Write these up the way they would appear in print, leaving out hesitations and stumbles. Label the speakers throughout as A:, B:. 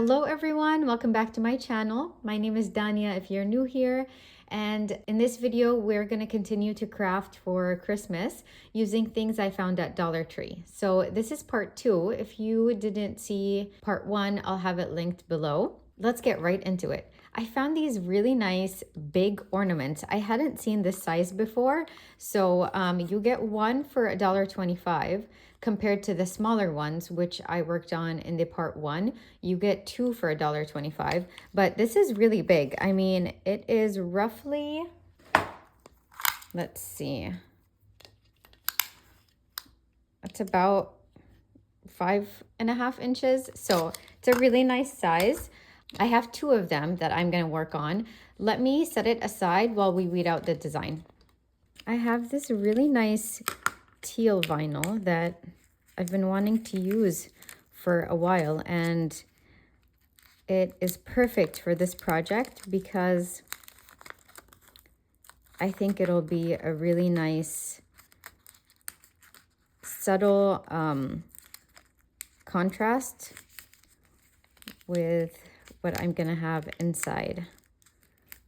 A: Hello everyone, welcome back to my channel. My name is Dania if you're new here, and in this video we're going to continue to craft for Christmas using things I found at Dollar Tree. So this is part 2. If you didn't see part 1, I'll have it linked below. Let's get right into it. I found these really nice big ornaments. I hadn't seen this size before, so you get one for $1.25 compared to the smaller ones, which I worked on in the part 1. You get 2 for $1.25, but this is really big. I mean, it is roughly, let's see, it's about 5.5 inches, so it's a really nice size. I have 2 of them that I'm going to work on. Let me set it aside while we weed out the design. I have this really nice teal vinyl that I've been wanting to use for a while, and it is perfect for this project because I think it'll be a really nice subtle contrast with what I'm gonna have inside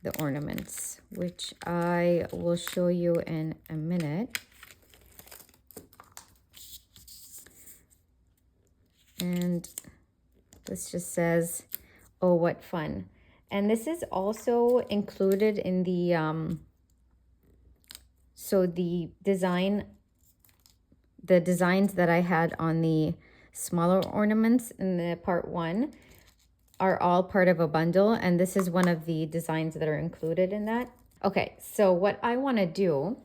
A: the ornaments, which I will show you in a minute. And this just says, "Oh, what fun." And this is also included in the so the designs that I had on the smaller ornaments in the part 1 are all part of a bundle, and this is one of the designs that are included in that. Okay, so what I want to do,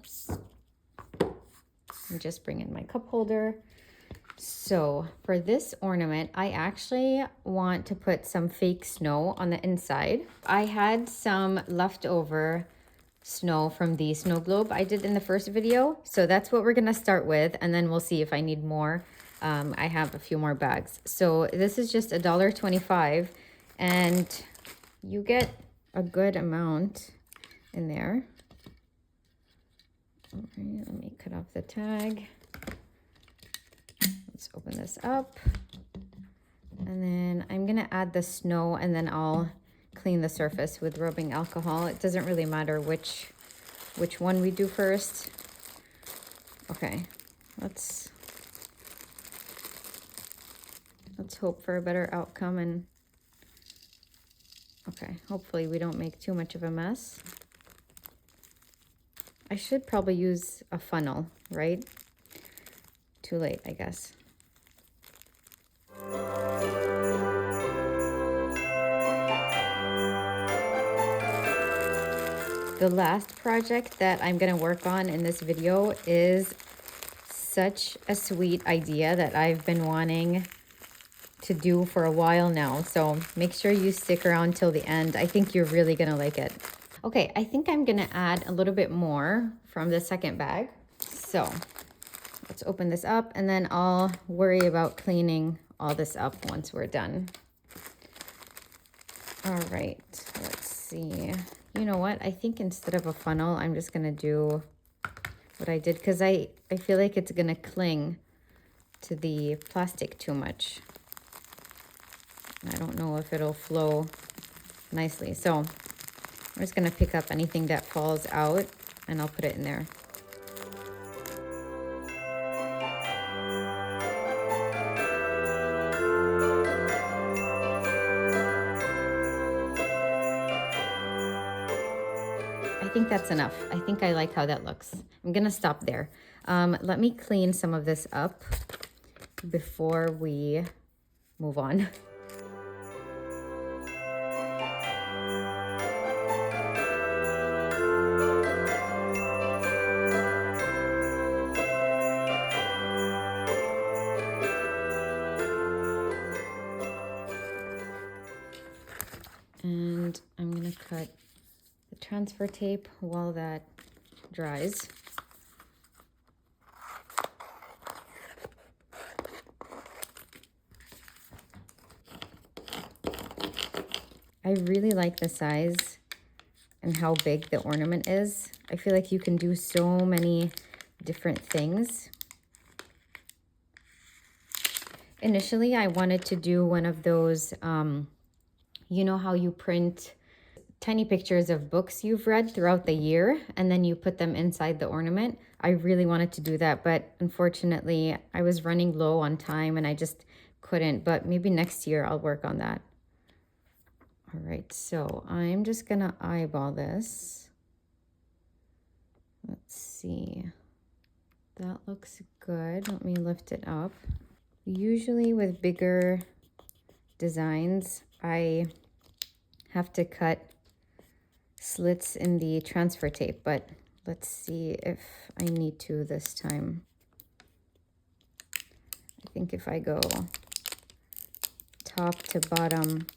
A: I'm just bring in my cup holder. So for this ornament, I actually want to put some fake snow on the inside. I had some leftover snow from the snow globe I did in the first video, so that's what we're gonna start with, and then we'll see if I need more. I have a few more bags. So this is just $1.25, and you get a good amount in there. Okay, let me cut off the tag. Let's open this up, and then I'm gonna add the snow, and then I'll clean the surface with rubbing alcohol. It doesn't really matter which one we do first. Okay, let's hope for a better outcome, and okay, hopefully we don't make too much of a mess. I should probably use a funnel, right? Too late, I guess. The last project that I'm going to work on in this video is such a sweet idea that I've been wanting to do for a while now. So make sure you stick around till the end. I think you're really going to like it. Okay, I think I'm going to add a little bit more from the second bag. So let's open this up, and then I'll worry about cleaning all this up once we're done. All right, let's see. You know what? I think instead of a funnel, I'm just going to do what I did, because I feel like it's going to cling to the plastic too much. I don't know if it'll flow nicely. So I'm just going to pick up anything that falls out, and I'll put it in there. I think that's enough. I think I like how that looks. I'm gonna stop there. Let me clean some of this up before we move on. And I'm gonna cut the transfer tape while that dries. I really like the size and how big the ornament is. I feel like you can do so many different things. Initially, I wanted to do one of those you know how you print tiny pictures of books you've read throughout the year and then you put them inside the ornament? I really wanted to do that, but unfortunately I was running low on time and I just couldn't, but maybe next year I'll work on that. All right, so I'm just gonna eyeball this. Let's see. That looks good. Let me lift it up. Usually with bigger designs, I have to cut slits in the transfer tape, but let's see if I need to this time. I think if I go top to bottom,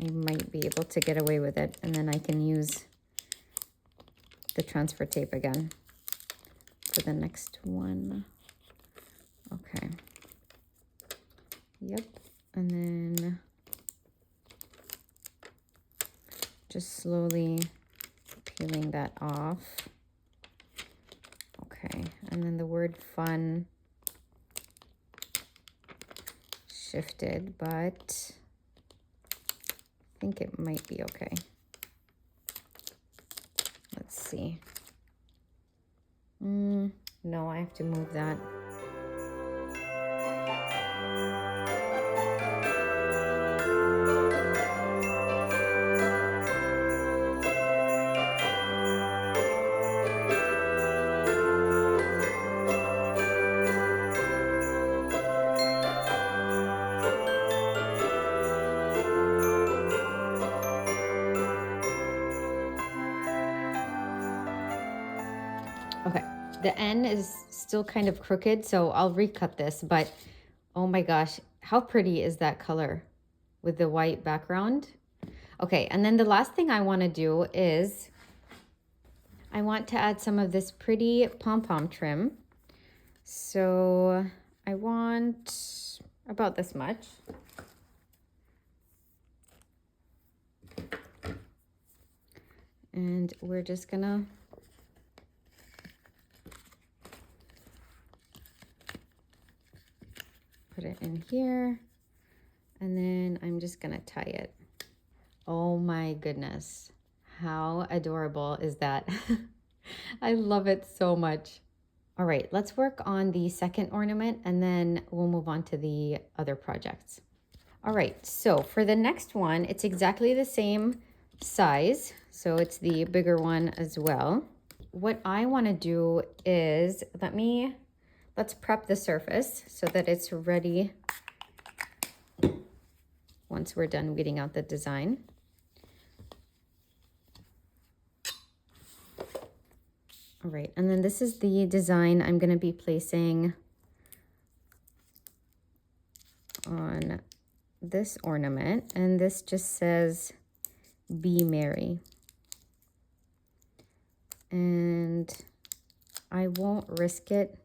A: I might be able to get away with it, and then I can use the transfer tape again for the next one. Okay. Yep. And then just slowly peeling that off. Okay. And then the word fun shifted, but I think it might be okay. Let's see. No, I have to move that. Okay, the N is still kind of crooked, so I'll recut this, but oh my gosh, how pretty is that color with the white background? Okay, and then the last thing I want to do is I want to add some of this pretty pom-pom trim. So I want about this much. And we're just gonna put it in here, and then I'm just gonna tie it. Oh my goodness, how adorable is that? I love it so much. All right, let's work on the second ornament and then we'll move on to the other projects. All right, so for the next one, it's exactly the same size, so it's the bigger one as well. What I want to do is let's prep the surface so that it's ready once we're done weeding out the design. All right, and then this is the design I'm going to be placing on this ornament, and this just says Be Merry. And I won't risk it,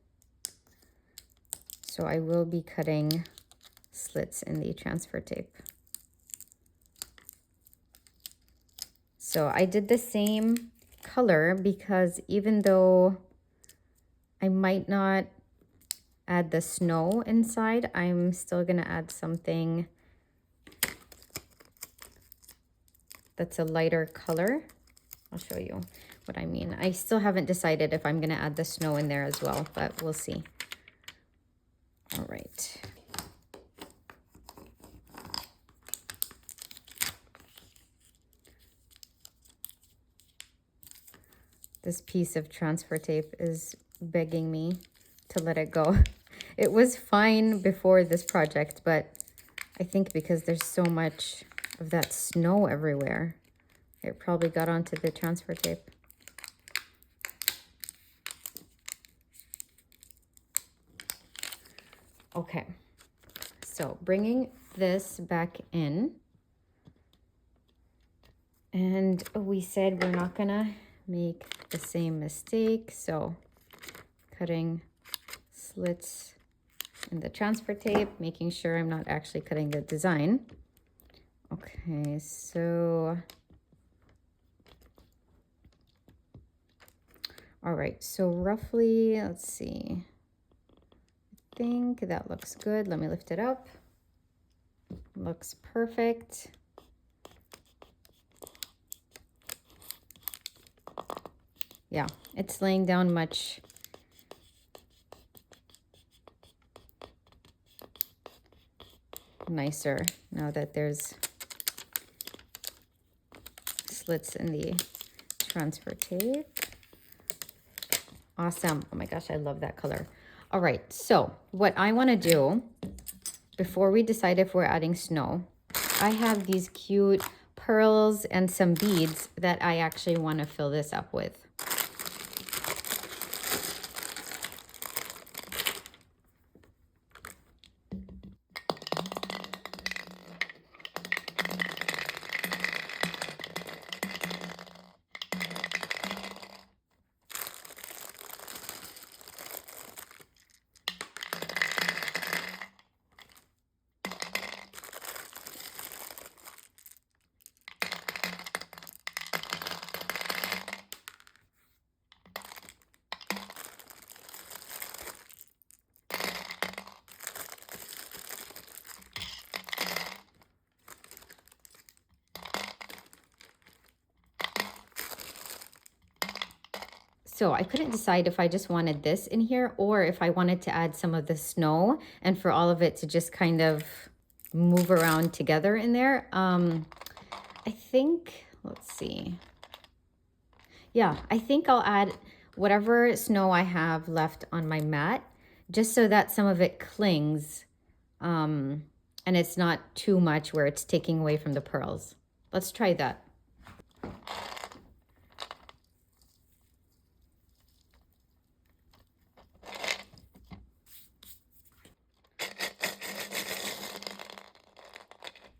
A: so I will be cutting slits in the transfer tape. So I did the same color because even though I might not add the snow inside, I'm still gonna add something that's a lighter color. I'll show you what I mean. I still haven't decided if I'm gonna add the snow in there as well, but we'll see. All right. This piece of transfer tape is begging me to let it go. It was fine before this project, but I think because there's so much of that snow everywhere, it probably got onto the transfer tape. Okay, so bringing this back in, and we said we're not gonna make the same mistake, so cutting slits in the transfer tape, making sure I'm not actually cutting the design. Okay, so all right, so roughly, let's see, I think that looks good. Let me lift it up. Looks perfect. Yeah, it's laying down much nicer now that there's slits in the transfer tape. Awesome. Oh my gosh, I love that color. All right, so what I want to do before we decide if we're adding snow, I have these cute pearls and some beads that I actually want to fill this up with. So I couldn't decide if I just wanted this in here or if I wanted to add some of the snow and for all of it to just kind of move around together in there. I think, let's see. Yeah, I think I'll add whatever snow I have left on my mat just so that some of it clings and it's not too much where it's taking away from the pearls. Let's try that.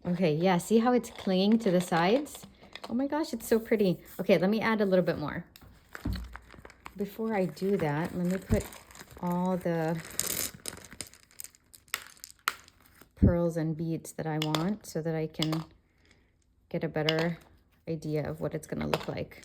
A: Okay, yeah, see how it's clinging to the sides? Oh my gosh, it's so pretty. Okay, let me add a little bit more. Before I do that, let me put all the pearls and beads that I want so that I can get a better idea of what it's going to look like.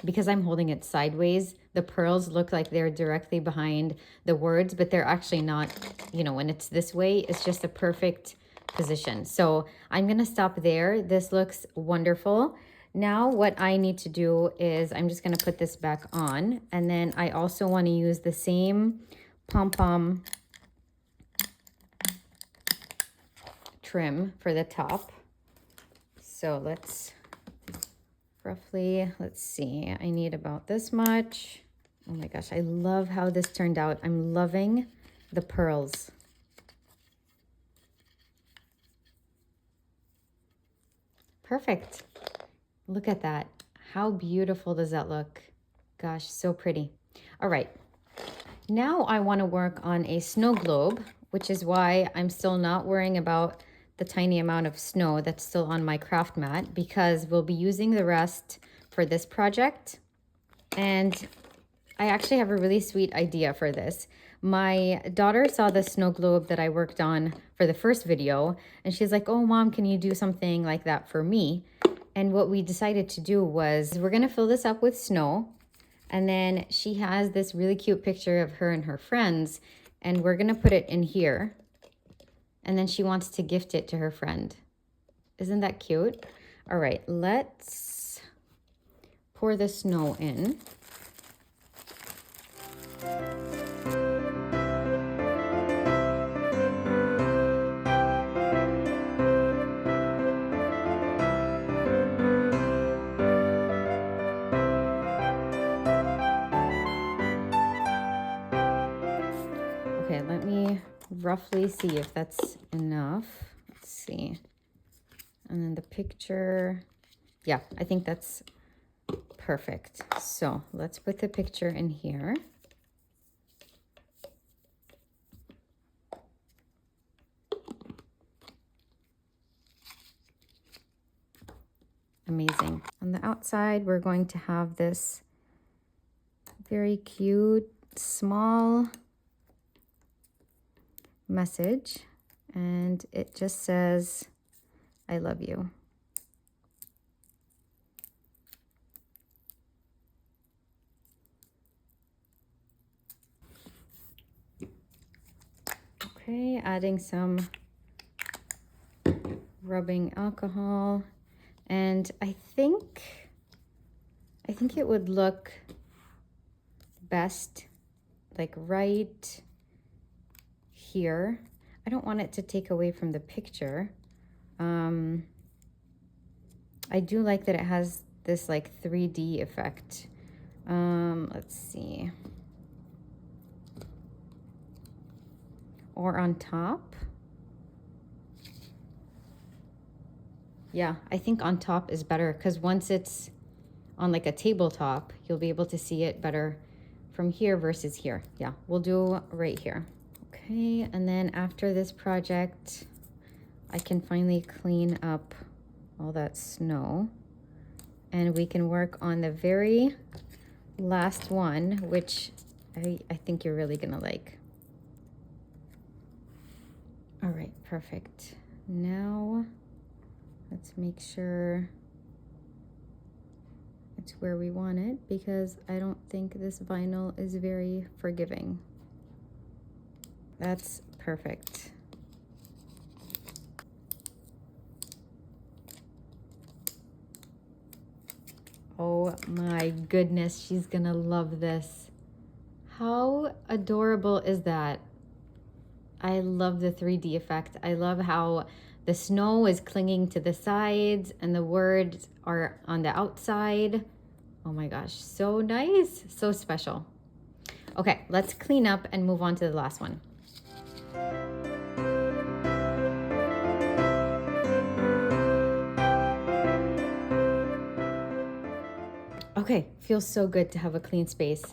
A: Because I'm holding it sideways, the pearls look like they're directly behind the words, but they're actually not, you know, when it's this way, it's just a perfect position. So I'm going to stop there. This looks wonderful. Now what I need to do is I'm just going to put this back on. And then I also want to use the same pom-pom trim for the top. So let's let's see, I need about this much. Oh my gosh, I love how this turned out. I'm loving the pearls. Perfect. Look at that. How beautiful does that look? Gosh, so pretty. All right. Now I want to work on a snow globe, which is why I'm still not worrying about the tiny amount of snow that's still on my craft mat, because we'll be using the rest for this project. And I actually have a really sweet idea for this. My daughter saw the snow globe that I worked on for the first video, and she's like, oh, Mom, can you do something like that for me? And what we decided to do was we're going to fill this up with snow. And then she has this really cute picture of her and her friends, and we're going to put it in here. And then she wants to gift it to her friend. Isn't that cute? All right, let's pour the snow in. Okay, let me roughly see if that's enough. Let's see. And then the picture, yeah, I think that's perfect. So let's put the picture in here. Amazing. On the outside, we're going to have this very cute, small message, and it just says, I love you. Okay, adding some rubbing alcohol. And I think it would look best like right here. I don't want it to take away from the picture. I do like that it has this like 3D effect. Let's see. Or on top. Yeah, I think on top is better because once it's on like a tabletop, you'll be able to see it better from here versus here. Yeah, we'll do right here. Okay, and then after this project, I can finally clean up all that snow and we can work on the very last one, which I think you're really gonna like. All right, perfect. Now let's make sure it's where we want it because I don't think this vinyl is very forgiving. That's perfect. Oh my goodness, she's gonna love this. How adorable is that? I love the 3D effect. I love how the snow is clinging to the sides and the words are on the outside. Oh my gosh, so nice, so special. Okay, let's clean up and move on to the last one. Okay, feels so good to have a clean space.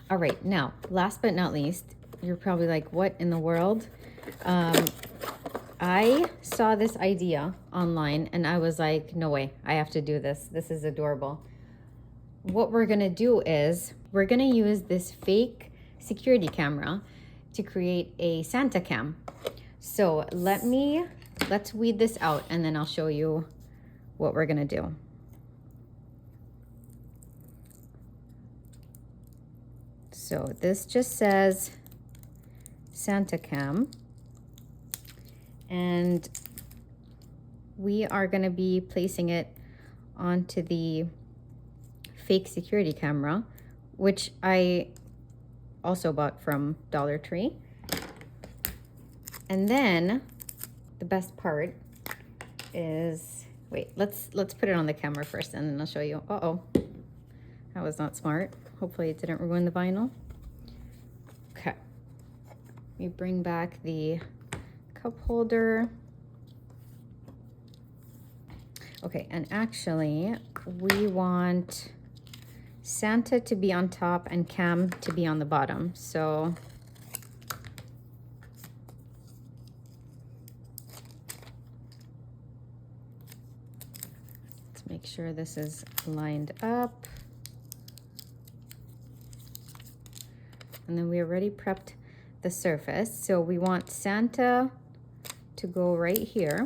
A: All right, now, last but not least, you're probably like, what in the world? I saw this idea online and I was like, no way, I have to do this. This is adorable. What we're gonna do is we're gonna use this fake security camera to create a Santa cam. So let's weed this out and then I'll show you what we're gonna do. So this just says Santa cam. And we are going to be placing it onto the fake security camera, which I also bought from Dollar Tree. And then the best part is, wait, let's put it on the camera first and then I'll show you. Uh-oh, that was not smart. Hopefully it didn't ruin the vinyl. Okay, we bring back the cup holder. Okay, and actually we want Santa to be on top and Cam to be on the bottom. So let's make sure this is lined up. And then we already prepped the surface. So we want Santa to go right here.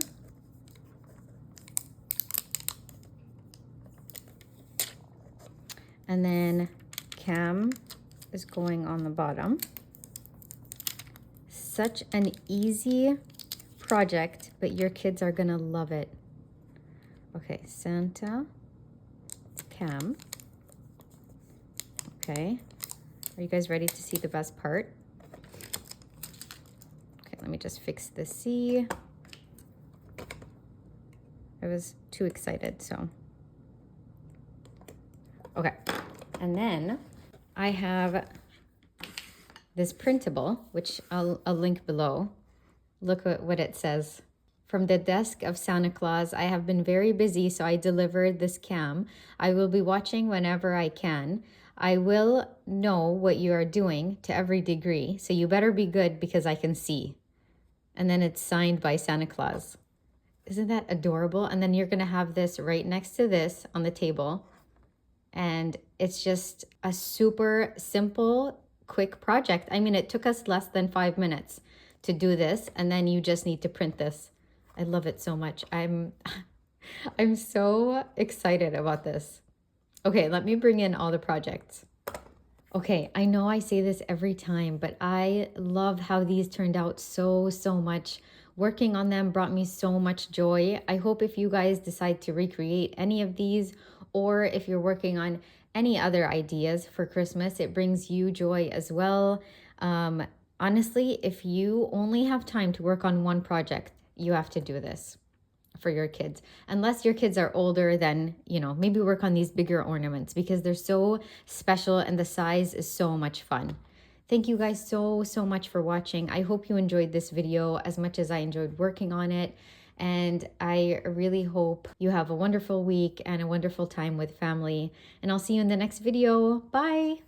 A: And then Cam is going on the bottom. Such an easy project, but your kids are gonna love it. Okay, Santa, Cam. Okay, are you guys ready to see the best part? Let me just fix the C. I was too excited, so. Okay, and then I have this printable, which I'll link below. Look at what it says. From the desk of Santa Claus, I have been very busy, so I delivered this cam. I will be watching whenever I can. I will know what you are doing to every degree, so you better be good because I can see. And then it's signed by Santa Claus. Isn't that adorable? And then you're gonna have this right next to this on the table. And it's just a super simple, quick project. I mean, it took us less than 5 minutes to do this. And then you just need to print this. I love it so much. I'm so excited about this. Okay, let me bring in all the projects. Okay, I know I say this every time, but I love how these turned out so much. Working on them brought me so much joy. I hope if you guys decide to recreate any of these, or if you're working on any other ideas for Christmas, it brings you joy as well. Um, Honestly, if you only have time to work on one project, you have to do this for your kids. Unless your kids are older, then, maybe work on these bigger ornaments because they're so special and the size is so much fun. Thank you guys so much for watching. I hope you enjoyed this video as much as I enjoyed working on it. And I really hope you have a wonderful week and a wonderful time with family. And I'll see you in the next video. Bye.